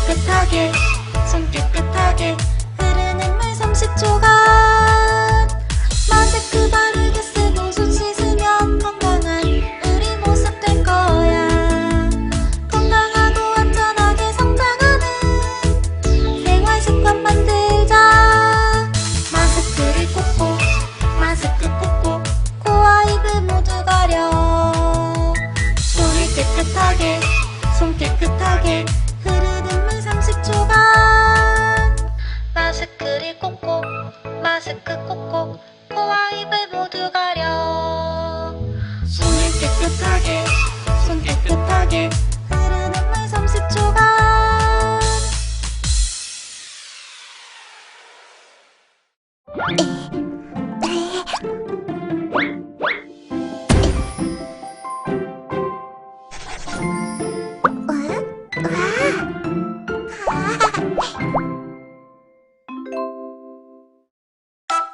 깨끗하게 손 깨끗하게 흐르는 물 30초간 마스크 바르게 쓰고 손 씻으면 건강한 우리 모습 될 거야. 건강하고 안전하게 성장하는 생활 습관 만들자. 마스크를 꽂고 마스크 꽂고 코와 입을 모두 가려. 손을 깨끗하게 손 깨끗하게 흐르는 물 30초간 마스크를 꽂고 마스크 꽂고 코와 입을 모두 가려. 손을 깨끗하게 손 깨끗하게 흐르는 물 30초간.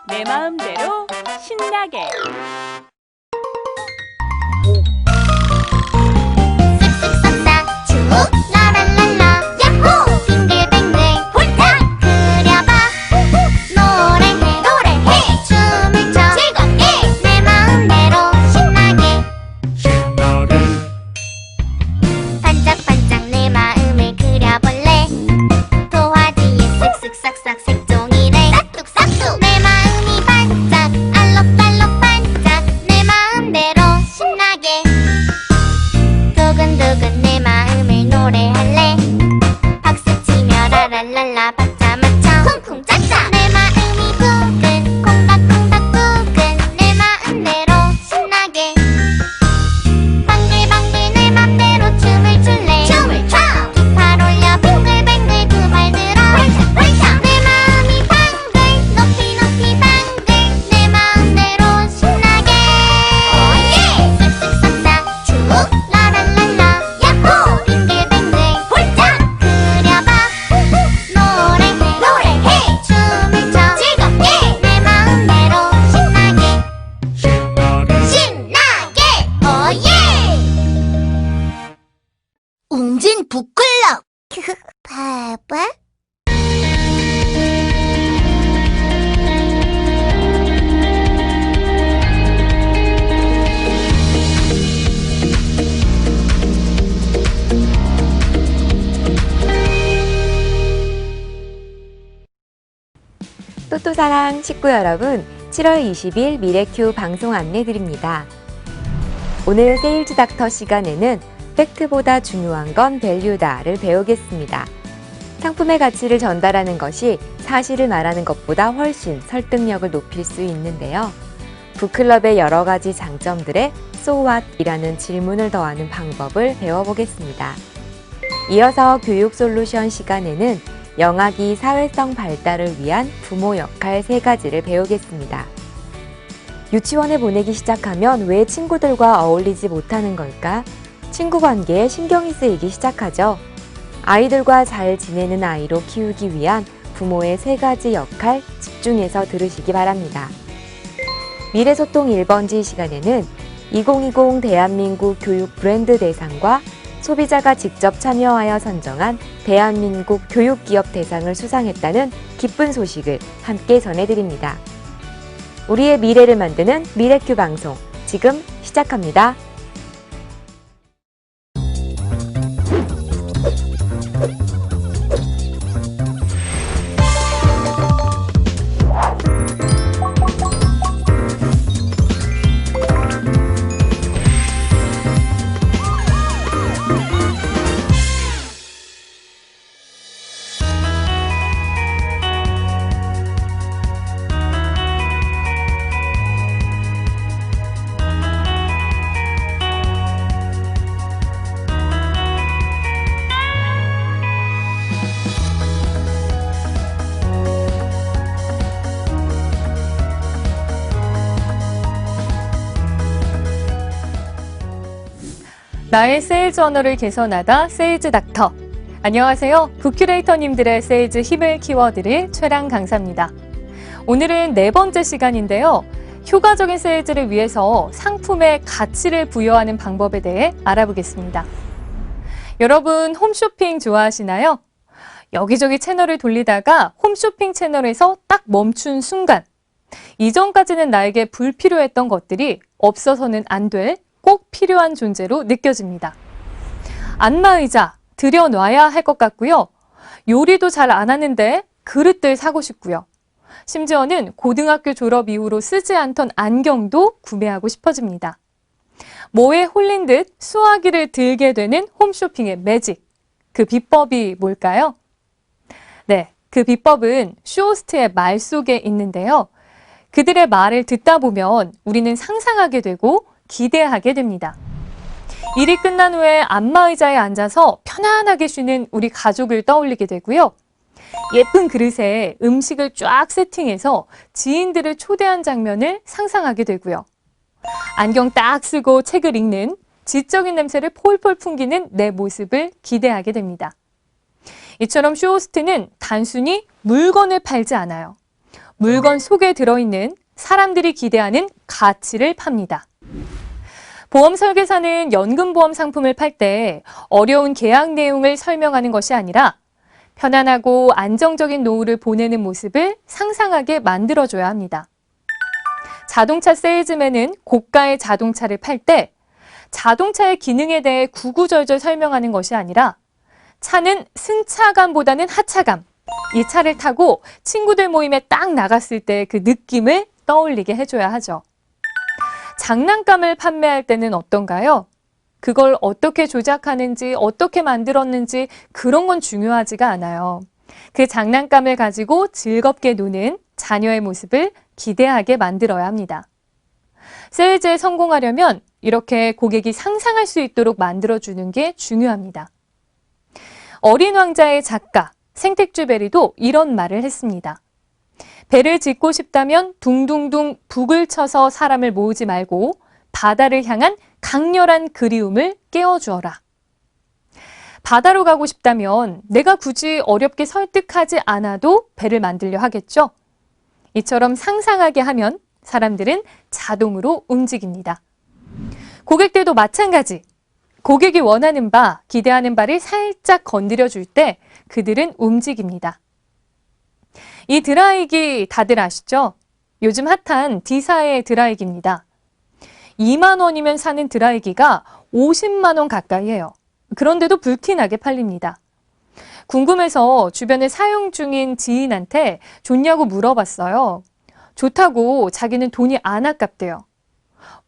내 마음대로 신나게 쓱쓱싹싹 쭉 라랄랄라 야호 빙글빙글 홀딱 그려봐 노래해 춤을 춰 즐겁게 내 마음대로 신나게 반짝반짝 내 마음을 그려볼래. 도화지에 쓱쓱싹싹 색종이를 싹둑싹둑 내 마음이 반짝 알록달록 반짝 내 마음대로 신나게 두근두근 내 마음을 노래할래. 박수치며 라랄랄라 박자 맞춰 쿵쿵 짝짝 내 마음이 부근 콩닥콩닥 부근 내 마음대로 신나게 방글방글 내 맘대로 춤을 출래. 춤을 춰 두 팔 올려 빙글빙글 두 발 들어 펄짝펄짝 내 마음이 방글 높이 높이 방글 내 마음대로 신나게 오예 쓱쓱싹싹 쭉 라랄랄라 야호 빙글빙글 홀짝 그려봐 노래해 춤을 춰 즐겁게 내 마음대로 신나게 오예 웅진 북클럽 봐봐. 또또사랑 식구 여러분, 7월 20일 미래큐 방송 안내 드립니다. 오늘 세일즈 닥터 시간에는 팩트보다 중요한 건 밸류다를 배우겠습니다. 상품의 가치를 전달하는 것이 사실을 말하는 것보다 훨씬 설득력을 높일 수 있는데요. 북클럽의 여러 가지 장점들에 So what? 이라는 질문을 더하는 방법을 배워보겠습니다. 이어서 교육 솔루션 시간에는 영아기 사회성 발달을 위한 부모 역할 3가지를 배우겠습니다. 유치원에 보내기 시작하면 왜 친구들과 어울리지 못하는 걸까? 친구 관계에 신경이 쓰이기 시작하죠. 아이들과 잘 지내는 아이로 키우기 위한 부모의 3가지 역할 집중해서 들으시기 바랍니다. 미래소통 1번지 시간에는 2020 대한민국 교육 브랜드 대상과 소비자가 직접 참여하여 선정한 대한민국 교육기업 대상을 수상했다는 기쁜 소식을 함께 전해드립니다. 우리의 미래를 만드는 미래큐 방송, 지금 시작합니다. 나의 세일즈 언어를 개선하다 세일즈 닥터. 안녕하세요. 북큐레이터님들의 세일즈 힘을 키워드릴 최랑 강사입니다. 오늘은 4번째 시간인데요. 효과적인 세일즈를 위해서 상품의 가치를 부여하는 방법에 대해 알아보겠습니다. 여러분 홈쇼핑 좋아하시나요? 여기저기 채널을 돌리다가 홈쇼핑 채널에서 딱 멈춘 순간, 이전까지는 나에게 불필요했던 것들이 없어서는 안 될 꼭 필요한 존재로 느껴집니다. 안마의자 들여놔야 할 것 같고요. 요리도 잘 안 하는데 그릇들 사고 싶고요. 심지어는 고등학교 졸업 이후로 쓰지 않던 안경도 구매하고 싶어집니다. 뭐에 홀린 듯 수화기를 들게 되는 홈쇼핑의 매직. 그 비법이 뭘까요? 네, 그 비법은 쇼호스트의 말 속에 있는데요. 그들의 말을 듣다 보면 우리는 상상하게 되고 기대하게 됩니다. 일이 끝난 후에 안마의자에 앉아서 편안하게 쉬는 우리 가족을 떠올리게 되고요. 예쁜 그릇에 음식을 쫙 세팅해서 지인들을 초대한 장면을 상상하게 되고요. 안경 딱 쓰고 책을 읽는 지적인 냄새를 폴폴 풍기는 내 모습을 기대하게 됩니다. 이처럼 쇼호스트는 단순히 물건을 팔지 않아요. 물건 속에 들어있는 사람들이 기대하는 가치를 팝니다. 보험 설계사는 연금보험 상품을 팔 때 어려운 계약 내용을 설명하는 것이 아니라 편안하고 안정적인 노후를 보내는 모습을 상상하게 만들어줘야 합니다. 자동차 세일즈맨은 고가의 자동차를 팔 때 자동차의 기능에 대해 구구절절 설명하는 것이 아니라 차는 승차감보다는 하차감, 이 차를 타고 친구들 모임에 딱 나갔을 때 그 느낌을 떠올리게 해줘야 하죠. 장난감을 판매할 때는 어떤가요? 그걸 어떻게 조작하는지, 어떻게 만들었는지 그런 건 중요하지가 않아요. 그 장난감을 가지고 즐겁게 노는 자녀의 모습을 기대하게 만들어야 합니다. 세일즈에 성공하려면 이렇게 고객이 상상할 수 있도록 만들어주는 게 중요합니다. 어린 왕자의 작가 생텍쥐 베리도 이런 말을 했습니다. 배를 짓고 싶다면 둥둥둥 북을 쳐서 사람을 모으지 말고 바다를 향한 강렬한 그리움을 깨워주어라. 바다로 가고 싶다면 내가 굳이 어렵게 설득하지 않아도 배를 만들려 하겠죠? 이처럼 상상하게 하면 사람들은 자동으로 움직입니다. 고객들도 마찬가지. 고객이 원하는 바, 기대하는 바를 살짝 건드려 줄 때 그들은 움직입니다. 이 드라이기 다들 아시죠? 요즘 핫한 D사의 드라이기입니다. 2만 원이면 사는 드라이기가 50만 원 가까이 해요. 그런데도 불티나게 팔립니다. 궁금해서 주변에 사용 중인 지인한테 좋냐고 물어봤어요. 좋다고 자기는 돈이 안 아깝대요.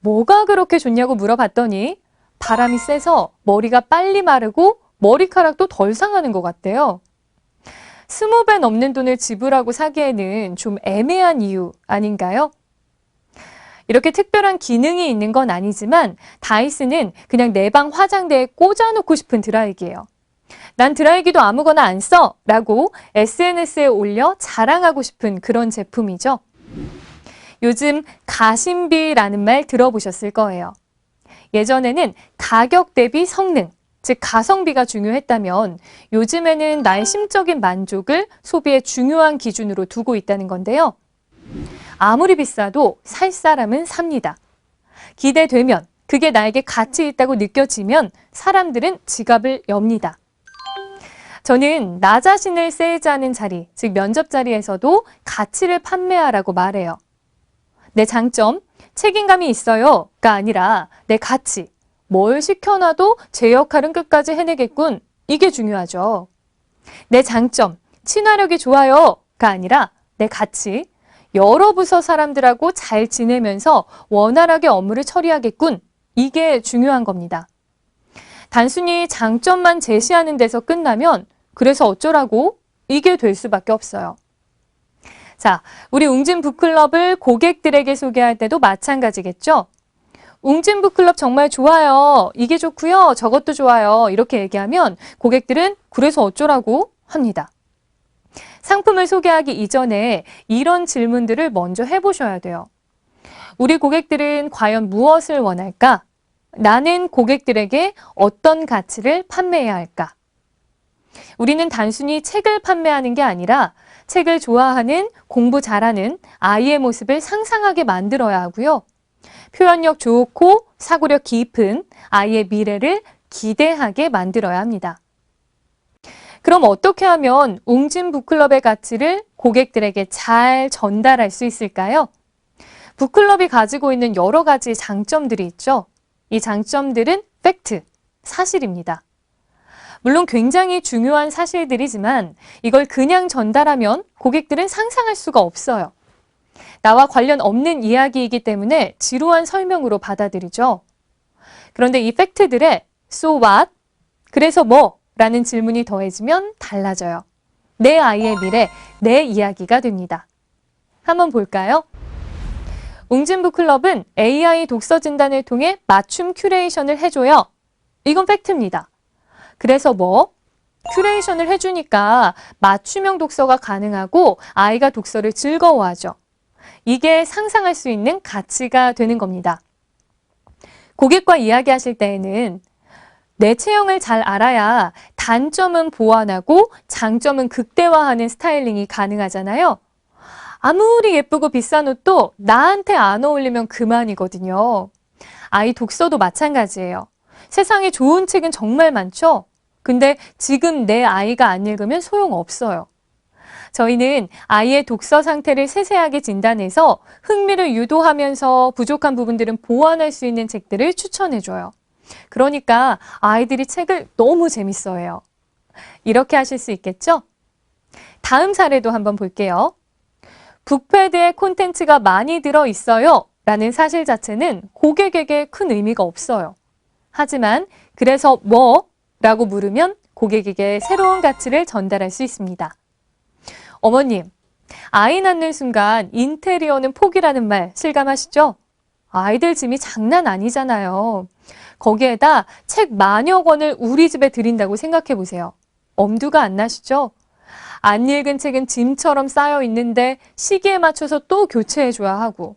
뭐가 그렇게 좋냐고 물어봤더니 바람이 세서 머리가 빨리 마르고 머리카락도 덜 상하는 것 같대요. 20배 넘는 돈을 지불하고 사기에는 좀 애매한 이유 아닌가요? 이렇게 특별한 기능이 있는 건 아니지만 다이슨은 그냥 내 방 화장대에 꽂아놓고 싶은 드라이기예요. 난 드라이기도 아무거나 안 써! 라고 SNS에 올려 자랑하고 싶은 그런 제품이죠. 요즘 가심비라는 말 들어보셨을 거예요. 예전에는 가격 대비 성능, 즉 가성비가 중요했다면 요즘에는 나의 심적인 만족을 소비의 중요한 기준으로 두고 있다는 건데요. 아무리 비싸도 살 사람은 삽니다. 기대되면, 그게 나에게 가치 있다고 느껴지면 사람들은 지갑을 엽니다. 저는 나 자신을 세일즈하는 자리, 즉 면접 자리에서도 가치를 판매하라고 말해요. 내 장점, 책임감이 있어요가 아니라 내 가치, 뭘 시켜놔도 제 역할은 끝까지 해내겠군. 이게 중요하죠. 내 장점, 친화력이 좋아요가 아니라 내 가치, 여러 부서 사람들하고 잘 지내면서 원활하게 업무를 처리하겠군. 이게 중요한 겁니다. 단순히 장점만 제시하는 데서 끝나면 그래서 어쩌라고? 이게 될 수밖에 없어요. 자, 우리 웅진북클럽을 고객들에게 소개할 때도 마찬가지겠죠? 웅진북클럽 정말 좋아요. 이게 좋고요. 저것도 좋아요. 이렇게 얘기하면 고객들은 그래서 어쩌라고 합니다. 상품을 소개하기 이전에 이런 질문들을 먼저 해보셔야 돼요. 우리 고객들은 과연 무엇을 원할까? 나는 고객들에게 어떤 가치를 판매해야 할까? 우리는 단순히 책을 판매하는 게 아니라 책을 좋아하는, 공부 잘하는 아이의 모습을 상상하게 만들어야 하고요. 표현력 좋고 사고력 깊은 아이의 미래를 기대하게 만들어야 합니다. 그럼 어떻게 하면 웅진 북클럽의 가치를 고객들에게 잘 전달할 수 있을까요? 북클럽이 가지고 있는 여러 가지 장점들이 있죠. 이 장점들은 팩트, 사실입니다. 물론 굉장히 중요한 사실들이지만 이걸 그냥 전달하면 고객들은 상상할 수가 없어요. 나와 관련 없는 이야기이기 때문에 지루한 설명으로 받아들이죠. 그런데 이 팩트들에 So what? 그래서 뭐? 라는 질문이 더해지면 달라져요. 내 아이의 미래, 내 이야기가 됩니다. 한번 볼까요? 웅진북클럽은 AI 독서 진단을 통해 맞춤 큐레이션을 해줘요. 이건 팩트입니다. 그래서 뭐? 큐레이션을 해주니까 맞춤형 독서가 가능하고 아이가 독서를 즐거워하죠. 이게 상상할 수 있는 가치가 되는 겁니다. 고객과 이야기하실 때에는 내 체형을 잘 알아야 단점은 보완하고 장점은 극대화하는 스타일링이 가능하잖아요. 아무리 예쁘고 비싼 옷도 나한테 안 어울리면 그만이거든요. 아이 독서도 마찬가지예요. 세상에 좋은 책은 정말 많죠? 근데 지금 내 아이가 안 읽으면 소용없어요. 저희는 아이의 독서 상태를 세세하게 진단해서 흥미를 유도하면서 부족한 부분들은 보완할 수 있는 책들을 추천해줘요. 그러니까 아이들이 책을 너무 재밌어해요. 이렇게 하실 수 있겠죠? 다음 사례도 한번 볼게요. 북패드에 콘텐츠가 많이 들어있어요 라는 사실 자체는 고객에게 큰 의미가 없어요. 하지만 그래서 뭐? 라고 물으면 고객에게 새로운 가치를 전달할 수 있습니다. 어머님, 아이 낳는 순간 인테리어는 포기라는 말 실감하시죠? 아이들 짐이 장난 아니잖아요. 거기에다 책 만여 권을 우리 집에 드린다고 생각해 보세요. 엄두가 안 나시죠? 안 읽은 책은 짐처럼 쌓여 있는데 시기에 맞춰서 또 교체해줘야 하고.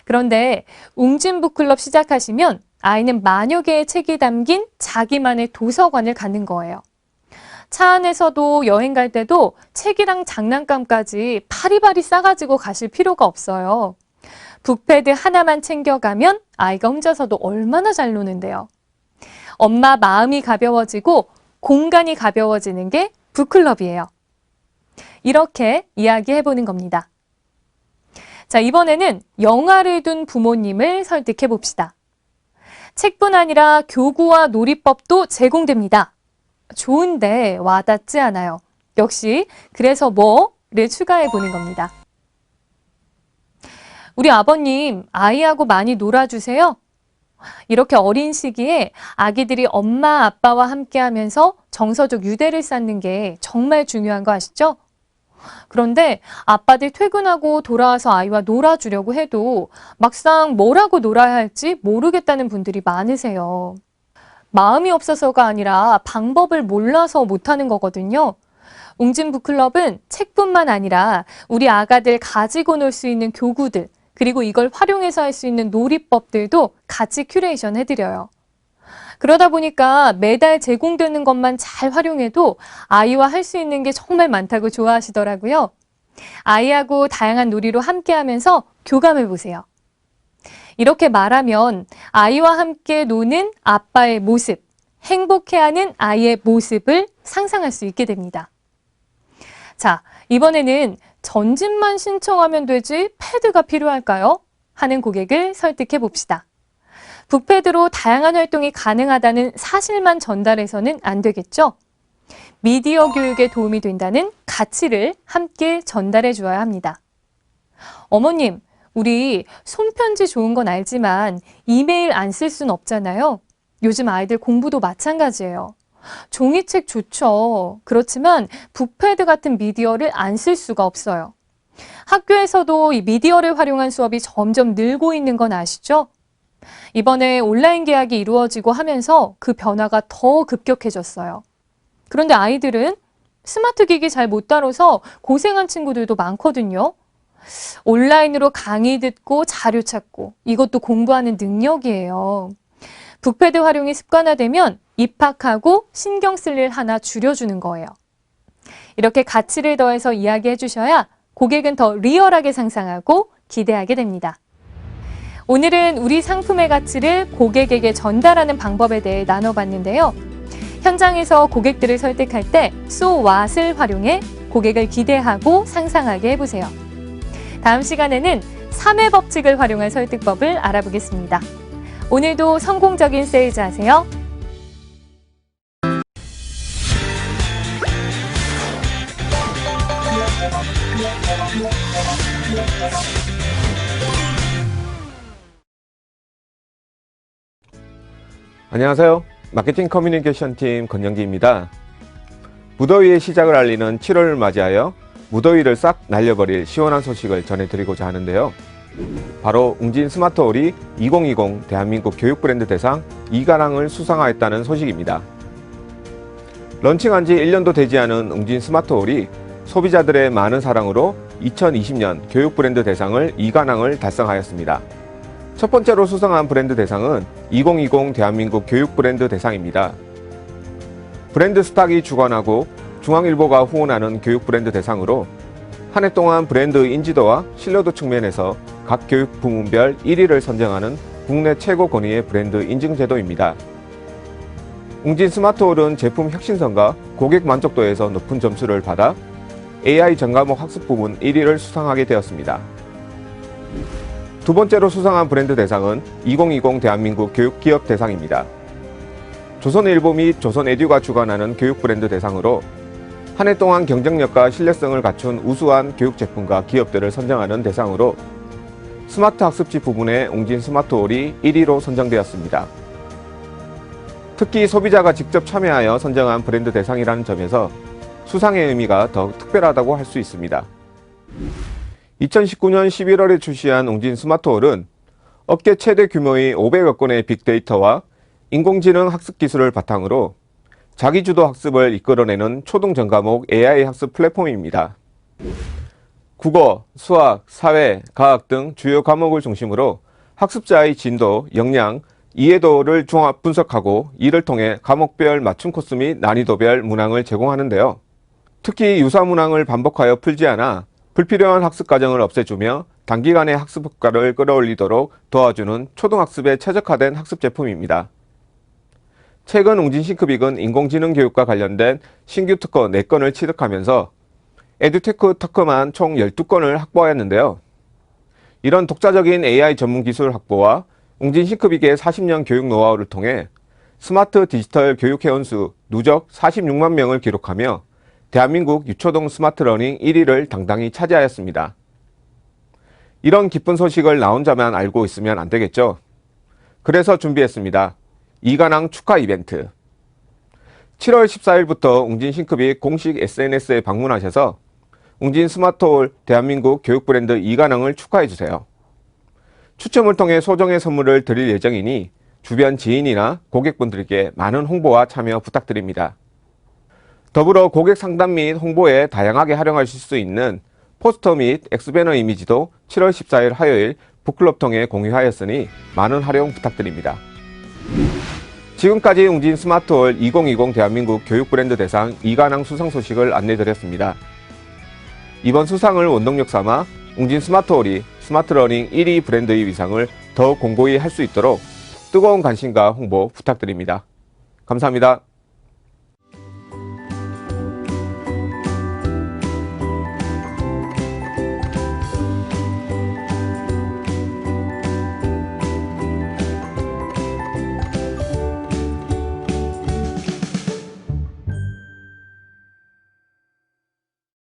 그런데 웅진북클럽 시작하시면 아이는 만여 개의 책이 담긴 자기만의 도서관을 갖는 거예요. 차 안에서도 여행 갈 때도 책이랑 장난감까지 바리바리 싸가지고 가실 필요가 없어요. 북패드 하나만 챙겨가면 아이가 혼자서도 얼마나 잘 노는데요. 엄마 마음이 가벼워지고 공간이 가벼워지는 게 북클럽이에요. 이렇게 이야기해보는 겁니다. 자, 이번에는 영화를 둔 부모님을 설득해 봅시다. 책뿐 아니라 교구와 놀이법도 제공됩니다. 좋은데 와닿지 않아요. 역시 그래서 뭐를 추가해 보는 겁니다. 우리 아버님, 아이하고 많이 놀아주세요. 이렇게 어린 시기에 아기들이 엄마, 아빠와 함께 하면서 정서적 유대를 쌓는 게 정말 중요한 거 아시죠? 그런데 아빠들 퇴근하고 돌아와서 아이와 놀아주려고 해도 막상 뭐라고 놀아야 할지 모르겠다는 분들이 많으세요. 마음이 없어서가 아니라 방법을 몰라서 못하는 거거든요. 웅진북클럽은 책뿐만 아니라 우리 아가들 가지고 놀 수 있는 교구들, 그리고 이걸 활용해서 할 수 있는 놀이법들도 같이 큐레이션 해드려요. 그러다 보니까 매달 제공되는 것만 잘 활용해도 아이와 할 수 있는 게 정말 많다고 좋아하시더라고요. 아이하고 다양한 놀이로 함께하면서 교감해 보세요. 이렇게 말하면 아이와 함께 노는 아빠의 모습, 행복해하는 아이의 모습을 상상할 수 있게 됩니다. 자, 이번에는 전집만 신청하면 되지 패드가 필요할까요? 하는 고객을 설득해 봅시다. 북패드로 다양한 활동이 가능하다는 사실만 전달해서는 안 되겠죠? 미디어 교육에 도움이 된다는 가치를 함께 전달해 주어야 합니다. 어머님, 우리 손편지 좋은 건 알지만 이메일 안 쓸 순 없잖아요. 요즘 아이들 공부도 마찬가지예요. 종이책 좋죠. 그렇지만 북패드 같은 미디어를 안 쓸 수가 없어요. 학교에서도 이 미디어를 활용한 수업이 점점 늘고 있는 건 아시죠? 이번에 온라인 계약이 이루어지고 하면서 그 변화가 더 급격해졌어요. 그런데 아이들은 스마트 기기 잘 못 다뤄서 고생한 친구들도 많거든요. 온라인으로 강의 듣고 자료 찾고 이것도 공부하는 능력이에요. 북패드 활용이 습관화되면 입학하고 신경 쓸 일 하나 줄여주는 거예요. 이렇게 가치를 더해서 이야기해 주셔야 고객은 더 리얼하게 상상하고 기대하게 됩니다. 오늘은 우리 상품의 가치를 고객에게 전달하는 방법에 대해 나눠봤는데요. 현장에서 고객들을 설득할 때 So What을 활용해 고객을 기대하고 상상하게 해보세요. 다음 시간에는 3회 법칙을 활용한 설득법을 알아보겠습니다. 오늘도 성공적인 세일즈 하세요. 안녕하세요. 마케팅 커뮤니케이션 팀 권영기입니다. 무더위의 시작을 알리는 7월을 맞이하여 무더위를 싹 날려버릴 시원한 소식을 전해드리고자 하는데요. 바로 웅진 스마트홀이 2020 대한민국 교육 브랜드 대상 2관왕을 수상하였다는 소식입니다. 런칭한 지 1년도 되지 않은 웅진 스마트홀이 소비자들의 많은 사랑으로 2020년 교육 브랜드 대상을 2관왕을 달성하였습니다. 첫 번째로 수상한 브랜드 대상은 2020 대한민국 교육 브랜드 대상입니다. 브랜드 스탁이 주관하고 중앙일보가 후원하는 교육 브랜드 대상으로 한 해 동안 브랜드 인지도와 신뢰도 측면에서 각 교육 부문별 1위를 선정하는 국내 최고 권위의 브랜드 인증 제도입니다. 웅진 스마트홀은 제품 혁신성과 고객 만족도에서 높은 점수를 받아 AI 전 과목 학습 부문 1위를 수상하게 되었습니다. 두 번째로 수상한 브랜드 대상은 2020 대한민국 교육기업 대상입니다. 조선일보 및 조선에듀가 주관하는 교육 브랜드 대상으로 한 해 동안 경쟁력과 신뢰성을 갖춘 우수한 교육 제품과 기업들을 선정하는 대상으로 스마트 학습지 부분의 웅진 스마트홀이 1위로 선정되었습니다. 특히 소비자가 직접 참여하여 선정한 브랜드 대상이라는 점에서 수상의 의미가 더 특별하다고 할 수 있습니다. 2019년 11월에 출시한 웅진 스마트홀은 업계 최대 규모의 500여 건의 빅데이터와 인공지능 학습 기술을 바탕으로 자기주도 학습을 이끌어내는 초등 전 과목 AI 학습 플랫폼입니다. 국어, 수학, 사회, 과학 등 주요 과목을 중심으로 학습자의 진도, 역량, 이해도를 종합 분석하고 이를 통해 과목별 맞춤 코스 및 난이도별 문항을 제공하는데요. 특히 유사 문항을 반복하여 풀지 않아 불필요한 학습 과정을 없애주며 단기간에 학습 효과를 끌어올리도록 도와주는 초등학습에 최적화된 학습 제품입니다. 최근 웅진 싱크빅은 인공지능 교육과 관련된 신규 특허 4건을 취득하면서 에듀테크 특허만 총 12건을 확보하였는데요. 이런 독자적인 AI 전문 기술 확보와 웅진 싱크빅의 40년 교육 노하우를 통해 스마트 디지털 교육 회원수 누적 46만 명을 기록하며 대한민국 유초등 스마트 러닝 1위를 당당히 차지하였습니다. 이런 기쁜 소식을 나 혼자만 알고 있으면 안 되겠죠? 그래서 준비했습니다. 2관왕 축하 이벤트. 7월 14일부터 웅진 싱크빅 공식 SNS에 방문하셔서 웅진 스마트홀 대한민국 교육 브랜드 2관왕을 축하해주세요. 추첨을 통해 소정의 선물을 드릴 예정이니 주변 지인이나 고객분들께 많은 홍보와 참여 부탁드립니다. 더불어 고객 상담 및 홍보에 다양하게 활용하실 수 있는 포스터 및 엑스배너 이미지도 7월 14일 화요일 북클럽 통해 공유하였으니 많은 활용 부탁드립니다. 지금까지 웅진 스마트홀 2020 대한민국 교육 브랜드 대상 2관왕 수상 소식을 안내드렸습니다. 이번 수상을 원동력 삼아 웅진 스마트홀이 스마트러닝 1위 브랜드의 위상을 더 공고히 할 수 있도록 뜨거운 관심과 홍보 부탁드립니다. 감사합니다.